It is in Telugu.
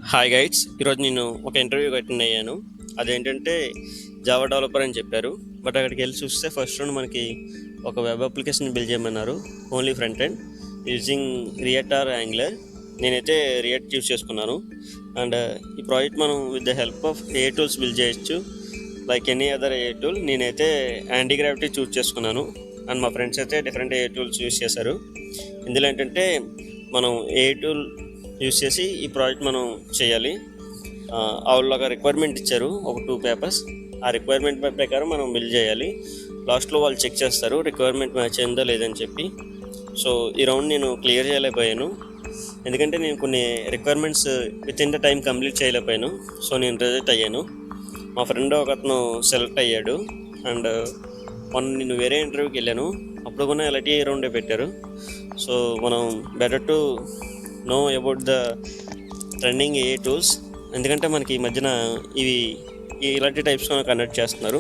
హాయ్ గైడ్స్, ఈరోజు నేను ఒక ఇంటర్వ్యూకి అటెండ్ అయ్యాను. అదేంటంటే జావా డెవలపర్ అని చెప్పారు. బట్ అక్కడికి వెళ్ళి చూస్తే ఫస్ట్ రౌండ్ మనకి ఒక వెబ్ అప్లికేషన్ బిల్డ్ చేయమన్నారు, only front end using react are angular. నేనైతే రియాక్ట్ చూస్ చేసుకున్నాను. అండ్ ఈ ప్రాజెక్ట్ మనం with the help of A tools build చేయొచ్చు, లైక్ ఎనీ అదర్ ఏ టూల్. నేనైతే యాంటీ గ్రావిటీ చూస్ చేసుకున్నాను, అండ్ మా ఫ్రెండ్స్ అయితే డిఫరెంట్ ఏ టూల్స్ యూస్ చేశారు. ఇందులో ఏంటంటే మనం ఏ టూల్ యూస్ చేసి ఈ ప్రాజెక్ట్ మనం చేయాలి. వాళ్ళు ఒక రిక్వైర్మెంట్ ఇచ్చారు, ఒక 2 పేపర్స్. ఆ రిక్వైర్మెంట్ ప్రకారం మనం బిల్డ్ చేయాలి. లాస్ట్లో వాళ్ళు చెక్ చేస్తారు రిక్వైర్మెంట్ మ్యాచ్ అయిందో లేదని చెప్పి. సో ఈ రౌండ్ నేను క్లియర్ చేయలేకపోయాను, ఎందుకంటే నేను కొన్ని requirements with in the time complete చేయలేకపోయాను. సో నేను రిజెక్ట్ అయ్యాను. మా ఫ్రెండ్ ఒక అతను సెలెక్ట్ అయ్యాడు. అండ్ మొన్న నేను వేరే ఇంటర్వ్యూకి వెళ్ళాను, అప్పుడు కూడా ఎలాంటి రౌండే పెట్టారు. సో మనం better to know about the trending A tools, ఎందుకంటే మనకి ఈ మధ్యన ఇవి ఇలాంటి టైప్స్ కండక్ట్ చేస్తున్నారు.